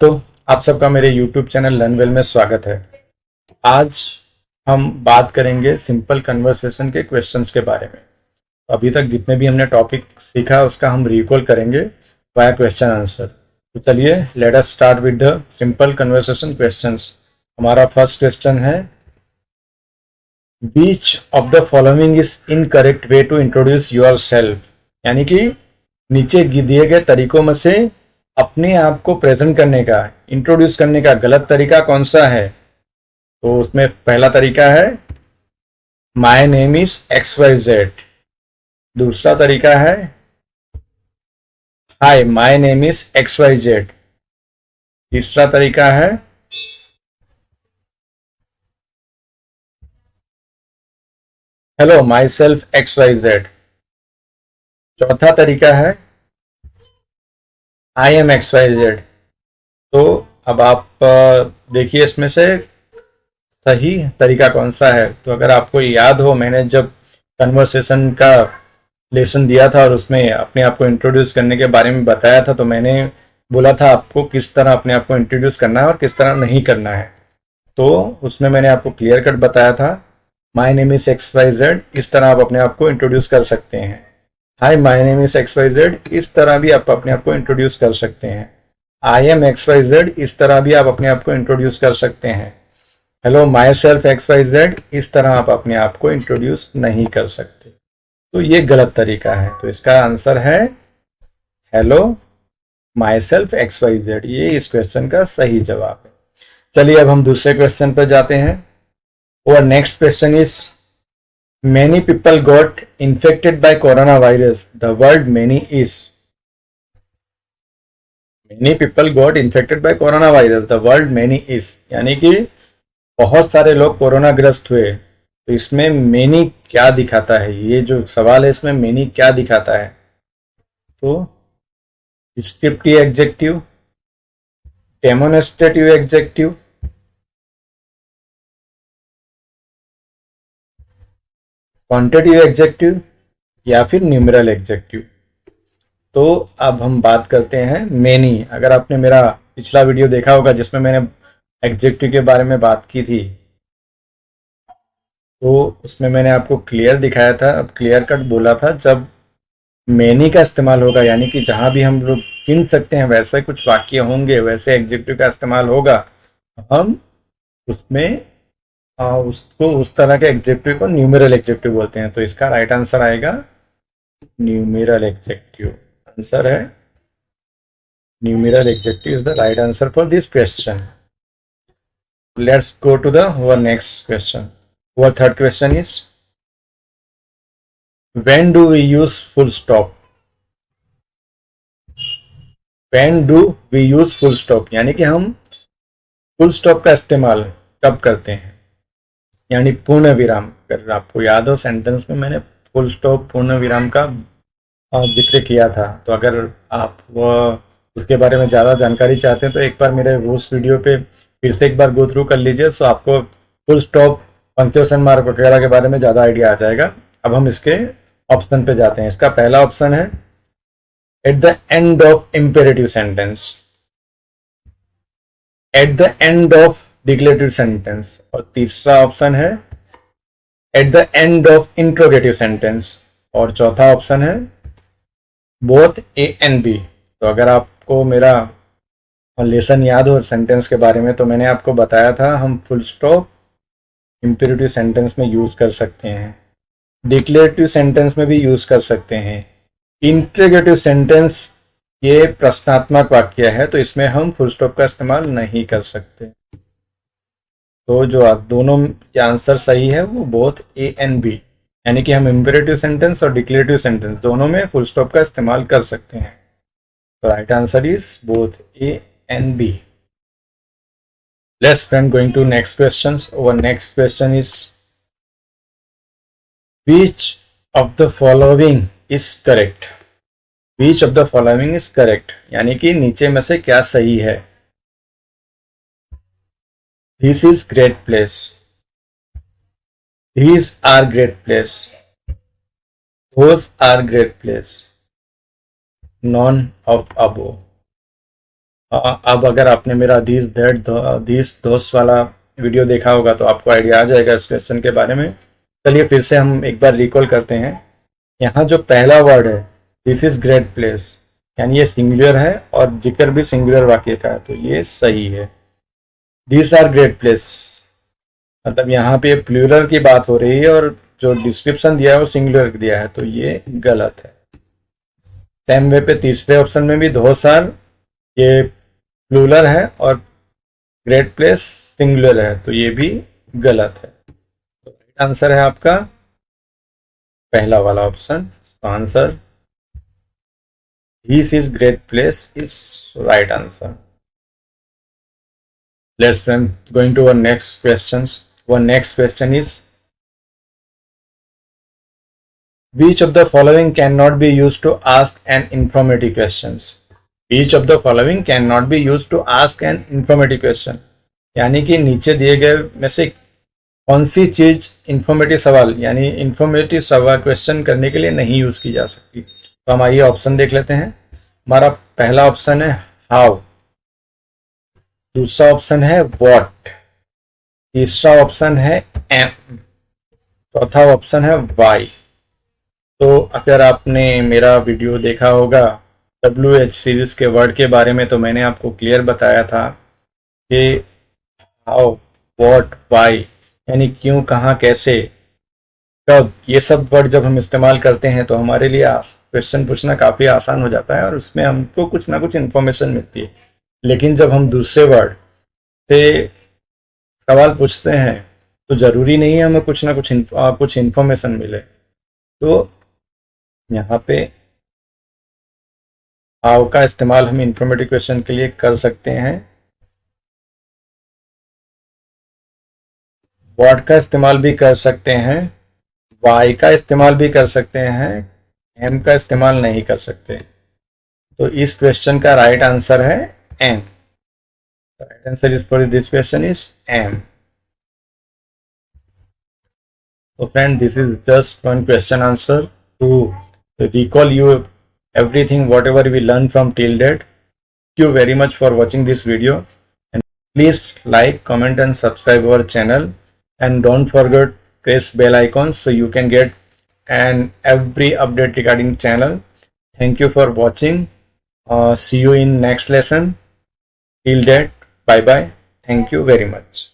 तो आप सबका मेरे YouTube चैनल लर्न वेल में स्वागत है। आज हम बात करेंगे सिंपल कन्वर्सेशन के क्वेश्चंस के बारे में। अभी तक जितने भी हमने टॉपिक सीखा उसका हम रिकॉल करेंगे वाया क्वेश्चन आंसर। तो चलिए let us start with the simple conversation questions. हमारा फर्स्ट क्वेश्चन है, which of the following is incorrect way to introduce yourself. यानी कि नीचे दिए गए तरीकों में से अपने आप को प्रेजेंट करने का, इंट्रोड्यूस करने का गलत तरीका कौन सा है। तो उसमें पहला तरीका है my name is X Y Z. दूसरा तरीका है hi my name is X Y Z. तीसरा तरीका है hello myself X Y Z. चौथा तरीका है I am X Y Z. तो अब आप देखिए इसमें से सही तरीका कौन सा है। तो अगर आपको याद हो, मैंने जब कन्वर्सेशन का लेसन दिया था और उसमें अपने आप को इंट्रोड्यूस करने के बारे में बताया था, तो मैंने बोला था आपको किस तरह अपने आप को इंट्रोड्यूस करना है और किस तरह नहीं करना है। तो उसमें मैंने आपको क्लियर कट बताया था, my name is X Y Z, इस तरह आप अपने आप को इंट्रोड्यूस कर सकते हैं। Hi my name is X Y Z, इस तरह भी आप अपने आप को इंट्रोड्यूस कर सकते हैं। I am X Y Z, इस तरह भी आप अपने आप को इंट्रोड्यूस कर सकते हैं। Hello myself X Y Z, इस तरह आप अपने आप को इंट्रोड्यूस नहीं कर सकते। तो ये गलत तरीका है। तो इसका आंसर है hello myself X Y Z. ये इस क्वेश्चन का सही जवाब है। चलिए अब हम दूसरे क्वेश्चन पर जाते हैं। और next question is, many people got infected by corona virus, the word many is. Many people got infected by corona virus, the word many is. यानी कि बहुत सारे लोग कोरोना ग्रस्त हुए। तो इसमें मेनी क्या दिखाता है, ये जो सवाल है इसमें मेनी क्या दिखाता है। तो descriptive adjective, demonstrative adjective, quantitative adjective या फिर न्यूमेरल एडजेक्टिव। तो अब हम बात करते हैं मेनी। अगर आपने मेरा पिछला वीडियो देखा होगा जिसमें मैंने एडजेक्टिव के बारे में बात की थी, तो उसमें मैंने आपको क्लियर दिखाया था, क्लियर कट बोला था, जब मेनी का इस्तेमाल होगा यानी कि जहां भी हम लोग गिन सकते हैं वैसे कुछ वाक्य होंगे, वैसे एडजेक्टिव का इस्तेमाल होगा, हम उसमें उसको उस तरह के एडजेक्टिव को न्यूमेरल एडजेक्टिव बोलते हैं। तो इसका राइट आंसर आएगा न्यूमेरल एडजेक्टिव। आंसर है numeral adjective is the right answer for this question. Let's go to the next question. Our third question is, when do we use full stop? When do we use full stop? यानी कि हम full stop का इस्तेमाल कब करते हैं, यानी पूर्ण विराम। अगर आपको याद हो, सेंटेंस में मैंने फुल स्टॉप पूर्ण विराम का जिक्र किया था। तो अगर आप उसके बारे में ज़्यादा जानकारी चाहते हैं तो एक बार मेरे उस वीडियो पे फिर से एक बार गो थ्रू कर लीजिए, तो आपको फुल स्टॉप, पंक्चुएशन मार्क वगैरह के बारे में ज़्यादा आइडिया आ जाएगा। अब हम इसके ऑप्शन पे जाते हैं। इसका पहला ऑप्शन है at the end of imperative sentence, at the end of declarative sentence, और तीसरा ऑप्शन है at the end of interrogative sentence, और चौथा ऑप्शन है बोथ ए एंड बी। तो अगर आपको मेरा लेसन याद हो सेंटेंस के बारे में, तो मैंने आपको बताया था हम फुल स्टॉप इंपेरेटिव सेंटेंस में यूज कर सकते हैं, डिक्लेरेटिव सेंटेंस में भी यूज कर सकते हैं। इंट्रोगेटिव सेंटेंस ये प्रश्नात्मक वाक्य है, तो इसमें हम फुल स्टॉप का इस्तेमाल नहीं कर सकते। तो जो दोनों के आंसर सही है वो बोथ ए एंड बी, यानी कि हम इंपेरेटिव सेंटेंस और डिक्लेरेटिव सेंटेंस दोनों में फुल स्टॉप का इस्तेमाल कर सकते हैं। तो right answer is both A and B. Let's then going to next questions. Our next question is, which of the following is correct? Which of the following is correct? यानी कि नीचे में से क्या सही है। This is great place. These are great place. Those are great place. None of above. अब अगर आपने मेरा दिस दोस्त वाला वीडियो देखा होगा तो आपको आइडिया आ जाएगा इस क्वेश्चन के बारे में। चलिए फिर से हम एक बार रिकॉल करते हैं। यहाँ जो पहला वर्ड है दिस इज ग्रेट प्लेस, यानी ये सिंगुलर है और जिक्र भी सिंगुलर वाक्य का है, तो ये सही है। दिस आर ग्रेट प्लेस, मतलब यहाँ पे प्लूरल की बात हो रही है और जो डिस्क्रिप्शन दिया है वो सिंगुलर दिया है, तो ये गलत है। सेम वे पे तीसरे ऑप्शन में भी दोस्त आर ये प्लूरल है और ग्रेट प्लेस सिंगुलर है, तो ये भी गलत है। तो राइट आंसर है आपका पहला वाला option. Answer this is great place is right answer. Let's going to our next questions. Our next question is, which of the following cannot be used to ask an informative questions? Which of the following cannot be used to ask an informative question? यानी कि नीचे दिए गए में से कौन सी चीज informative सवाल यानी इंफॉर्मेटिव सवाल क्वेश्चन करने के लिए नहीं यूज की जा सकती। तो हम आइए ऑप्शन देख लेते हैं। हमारा पहला ऑप्शन है हाउ, दूसरा ऑप्शन है व्हाट, तीसरा ऑप्शन है एम, चौथा ऑप्शन है वाई। तो अगर आपने मेरा वीडियो देखा होगा WH सीरीज के वर्ड के बारे में, तो मैंने आपको क्लियर बताया था कि हाउ, व्हाट, वाई यानी क्यों, कहाँ, कैसे, कब, ये सब वर्ड जब हम इस्तेमाल करते हैं तो हमारे लिए क्वेश्चन पूछना काफ़ी आसान हो जाता है और उसमें हमको कुछ ना कुछ इन्फॉर्मेशन मिलती है। लेकिन जब हम दूसरे वर्ड से सवाल पूछते हैं तो ज़रूरी नहीं है हमें कुछ ना कुछ इन्फॉर्मेशन मिले। तो यहाँ पे हाउ का इस्तेमाल हम इंफॉर्मेटिव क्वेश्चन के लिए कर सकते हैं, व्हाट का इस्तेमाल भी कर सकते हैं, वाई का इस्तेमाल भी कर सकते हैं, एम का इस्तेमाल नहीं कर सकते। तो इस क्वेश्चन का राइट आंसर है M. Right answer is for this question is M. So friend, this is just one question answer to recall you everything whatever we learned from till date. Thank you very much for watching this video, and please like, comment and subscribe our channel, and don't forget press bell icon so you can get every update regarding channel. Thank you for watching. See you in next lesson. Till that, bye bye. Thank you very much.